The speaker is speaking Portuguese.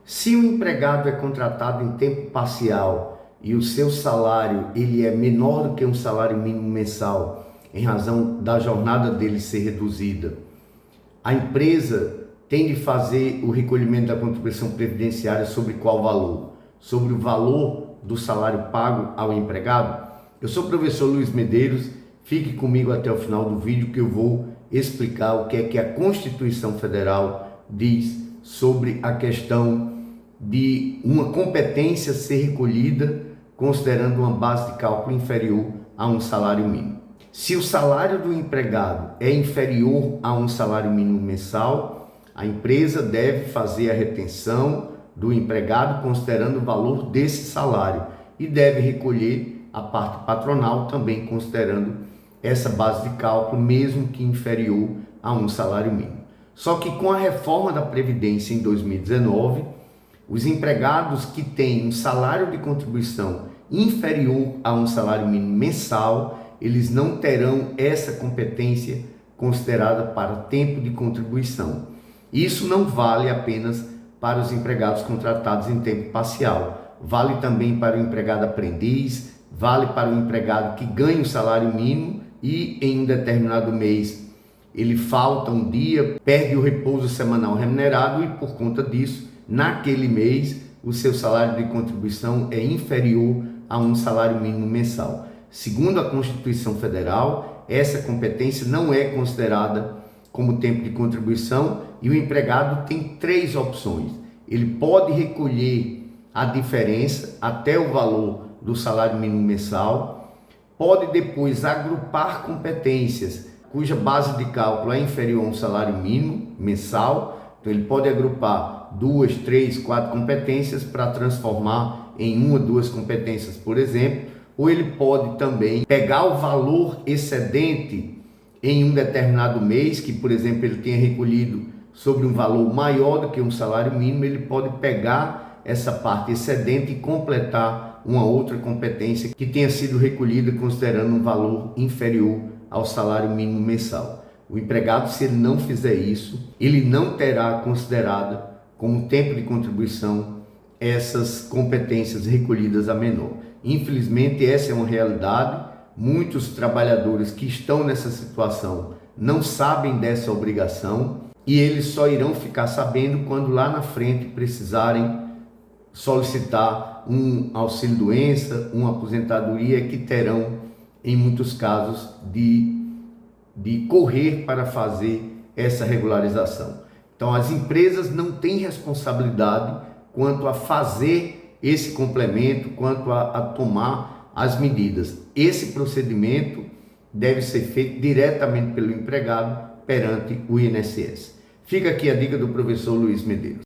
Se o empregado é contratado em tempo parcial e o seu salário ele é menor do que um salário mínimo mensal, em razão da jornada dele ser reduzida, a empresa tem de fazer o recolhimento da contribuição previdenciária sobre qual valor? Sobre o valor do salário pago ao empregado? Eu sou o professor Luiz Medeiros, fique comigo até o final do vídeo que eu vou explicar o que é que a Constituição Federal diz sobre a questão de uma competência ser recolhida considerando uma base de cálculo inferior a um salário mínimo. Se o salário do empregado é inferior a um salário mínimo mensal, a empresa deve fazer a retenção do empregado considerando o valor desse salário e deve recolher a parte patronal também considerando essa base de cálculo, mesmo que inferior a um salário mínimo. Só que com a reforma da Previdência em 2019, os empregados que têm um salário de contribuição inferior a um salário mínimo mensal, eles não terão essa competência considerada para tempo de contribuição. Isso não vale apenas para os empregados contratados em tempo parcial, vale também para o empregado aprendiz, vale para o empregado que ganha o salário mínimo e em um determinado mês ele falta um dia, perde o repouso semanal remunerado e por conta disso, naquele mês, o seu salário de contribuição é inferior a um salário mínimo mensal. Segundo a Constituição Federal, essa competência não é considerada como tempo de contribuição e o empregado tem três opções. Ele pode recolher a diferença até o valor do salário mínimo mensal, pode depois agrupar competências cuja base de cálculo é inferior a um salário mínimo mensal, então ele pode agrupar 2, 3, 4 competências para transformar em uma, duas competências, por exemplo, ou ele pode também pegar o valor excedente em um determinado mês, que por exemplo ele tenha recolhido sobre um valor maior do que um salário mínimo, ele pode pegar essa parte excedente e completar uma outra competência que tenha sido recolhida considerando um valor inferior ao salário mínimo mensal. O empregado, se ele não fizer isso, ele não terá considerada como tempo de contribuição essas competências recolhidas a menor. Infelizmente, essa é uma realidade. Muitos trabalhadores que estão nessa situação não sabem dessa obrigação e eles só irão ficar sabendo quando lá na frente precisarem solicitar um auxílio-doença, uma aposentadoria, que terão, em muitos casos, de correr para fazer essa regularização. Então, as empresas não têm responsabilidade quanto a fazer esse complemento, quanto a tomar as medidas. Esse procedimento deve ser feito diretamente pelo empregado perante o INSS. Fica aqui a dica do professor Luiz Medeiros.